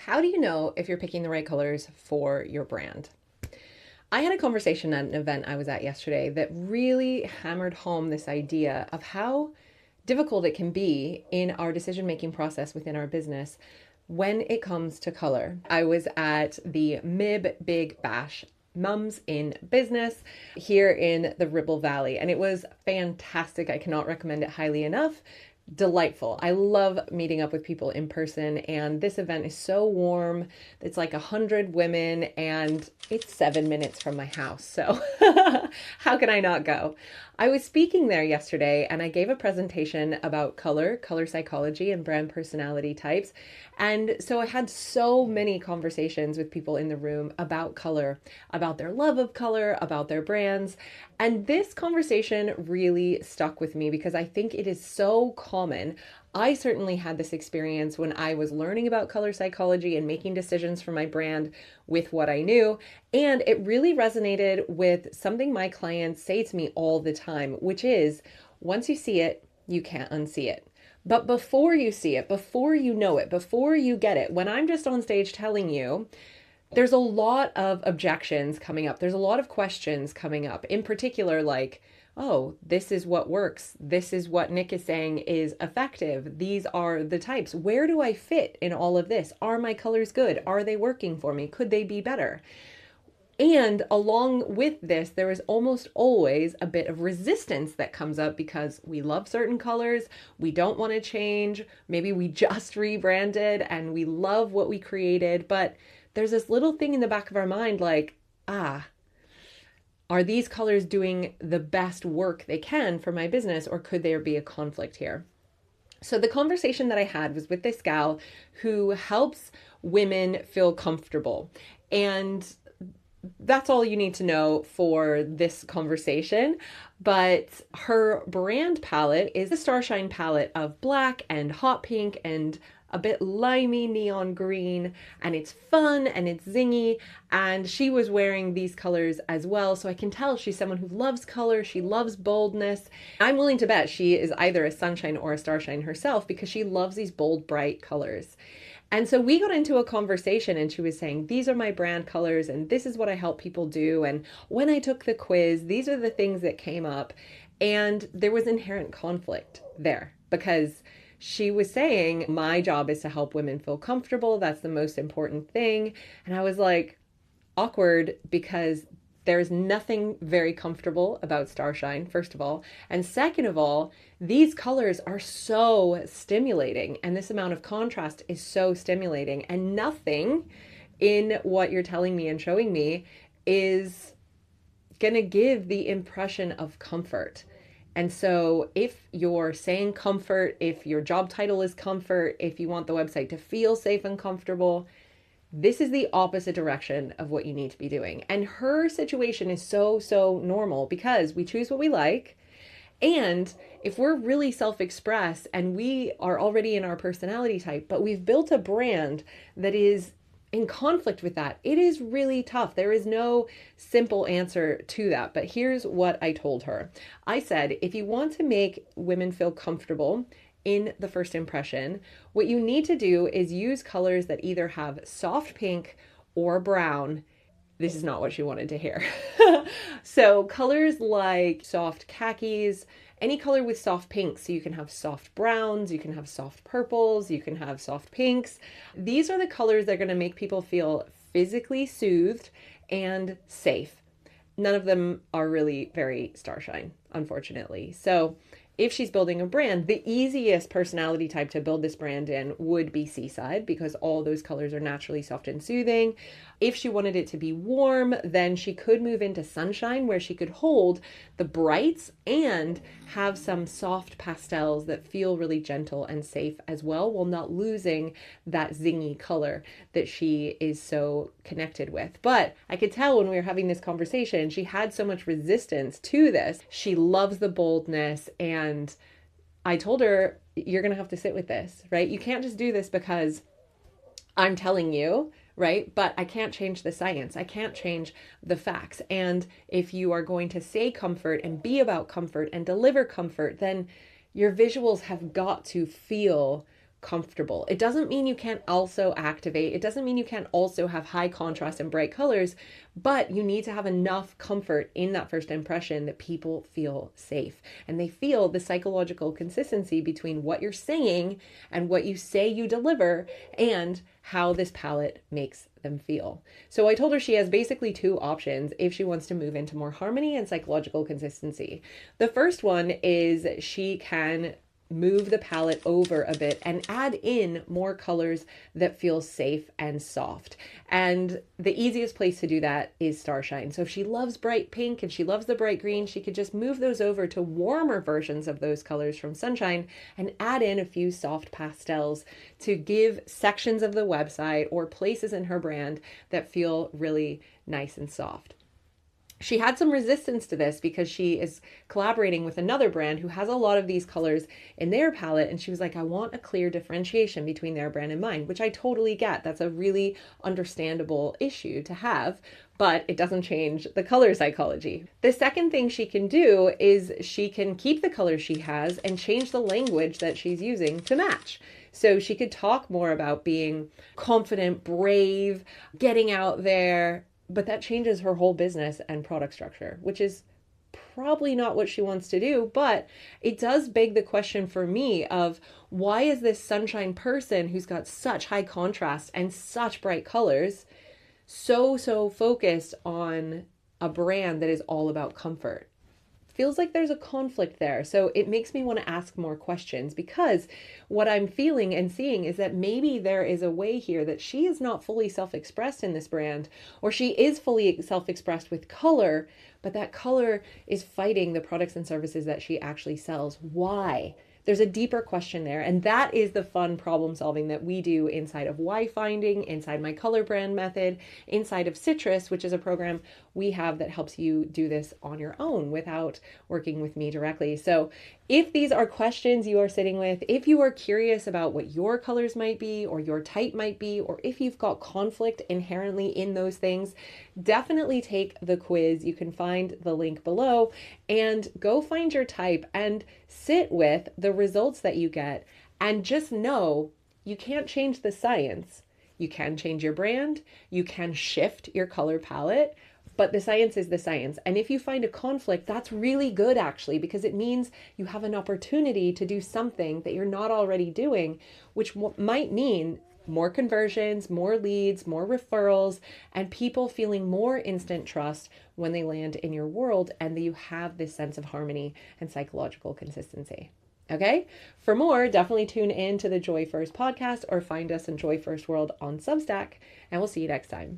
How do you know if you're picking the right colors for your brand? I had a conversation at an event I was at yesterday that really hammered home this idea of how difficult it can be in our decision making process within our business when it comes to color. I was at the MIB Big Bash, Mums in Business, here in the Ribble Valley, and it was fantastic. I cannot recommend it highly enough. Delightful. I love meeting up with people in person, and this event is so warm. It's like 100 women, and it's 7 minutes from my house. So how can I not go? I was speaking there yesterday, and I gave a presentation about color psychology, and brand personality types. And so I had so many conversations with people in the room about color, about their love of color, about their brands. And this conversation really stuck with me because I think it is so common. I certainly had this experience when I was learning about color psychology and making decisions for my brand with what I knew. And it really resonated with something my clients say to me all the time, which is once you see it, you can't unsee it. But before you see it, before you know it, before you get it, when I'm just on stage telling you, there's a lot of objections coming up. There's a lot of questions coming up. In particular, like, oh, this is what works. This is what Nick is saying is effective. These are the types. Where do I fit in all of this? Are my colors good? Are they working for me? Could they be better? And along with this, there is almost always a bit of resistance that comes up because we love certain colors, we don't want to change, maybe we just rebranded and we love what we created, but there's this little thing in the back of our mind like, are these colors doing the best work they can for my business, or could there be a conflict here? So the conversation that I had was with this gal who helps women feel comfortable. And that's all you need to know for this conversation. But her brand palette is the Starshine palette of black and hot pink and a bit limey neon green, and it's fun and it's zingy, and she was wearing these colors as well, so I can tell she's someone who loves color, she loves boldness. I'm willing to bet she is either a sunshine or a starshine herself because she loves these bold, bright colors. And so we got into a conversation and she was saying, these are my brand colors and this is what I help people do. And when I took the quiz, these are the things that came up. And there was inherent conflict there because she was saying, my job is to help women feel comfortable. That's the most important thing. And I was like, awkward, because there's nothing very comfortable about Starshine, first of all. And second of all, these colors are so stimulating, and this amount of contrast is so stimulating. And nothing in what you're telling me and showing me is going to give the impression of comfort. And so if you're saying comfort, if your job title is comfort, if you want the website to feel safe and comfortable, this is the opposite direction of what you need to be doing. And her situation is so normal because we choose what we like. And if we're really self-expressed and we are already in our personality type, but we've built a brand that is in conflict with that, it is really tough. There is no simple answer to that. But here's what I told her. I said, if you want to make women feel comfortable in the first impression, what you need to do is use colors that either have soft pink or brown. This is not what she wanted to hear. So colors like soft khakis, any color with soft pinks. So you can have soft browns, you can have soft purples, you can have soft pinks. These are the colors that are going to make people feel physically soothed and safe. None of them are really very Starshine, unfortunately. So if she's building a brand, the easiest personality type to build this brand in would be Seaside because all those colors are naturally soft and soothing. If she wanted it to be warm, then she could move into Sunshine where she could hold the brights and have some soft pastels that feel really gentle and safe as well, while not losing that zingy color that she is so connected with. But I could tell when we were having this conversation, she had so much resistance to this. She loves the boldness, and I told her, you're going to have to sit with this, right? You can't just do this because I'm telling you, right? But I can't change the science. I can't change the facts. And if you are going to say comfort and be about comfort and deliver comfort, then your visuals have got to feel comfortable. It doesn't mean you can't also activate. It doesn't mean you can't also have high contrast and bright colors, but you need to have enough comfort in that first impression that people feel safe and they feel the psychological consistency between what you're saying and what you say you deliver and how this palette makes them feel. So I told her she has basically two options if she wants to move into more harmony and psychological consistency. The first one is she can move the palette over a bit and add in more colors that feel safe and soft. And the easiest place to do that is Starshine. So if she loves bright pink and she loves the bright green, she could just move those over to warmer versions of those colors from Sunshine and add in a few soft pastels to give sections of the website or places in her brand that feel really nice and soft. She had some resistance to this because she is collaborating with another brand who has a lot of these colors in their palette. And she was like, I want a clear differentiation between their brand and mine, which I totally get. That's a really understandable issue to have, but it doesn't change the color psychology. The second thing she can do is she can keep the colors she has and change the language that she's using to match. So she could talk more about being confident, brave, getting out there, but that changes her whole business and product structure, which is probably not what she wants to do. But it does beg the question for me of why is this Sunshine person who's got such high contrast and such bright colors so focused on a brand that is all about comfort? Feels like there's a conflict there. So it makes me want to ask more questions, because what I'm feeling and seeing is that maybe there is a way here that she is not fully self-expressed in this brand, or she is fully self-expressed with color, but that color is fighting the products and services that she actually sells. Why? There's a deeper question there. And that is the fun problem solving that we do inside of Why Finding, inside my color brand method, inside of Citrus, which is a program we have that helps you do this on your own without working with me directly. So if these are questions you are sitting with, if you are curious about what your colors might be or your type might be, or if you've got conflict inherently in those things, definitely take the quiz. You can find the link below and go find your type and sit with the results that you get, and just know you can't change the science. You can change your brand, you can shift your color palette, but the science is the science. And if you find a conflict, that's really good actually, because it means you have an opportunity to do something that you're not already doing, which might mean more conversions, more leads, more referrals, and people feeling more instant trust when they land in your world, and that you have this sense of harmony and psychological consistency. Okay? For more, definitely tune in to the Joy First podcast or find us in Joy First World on Substack, and we'll see you next time.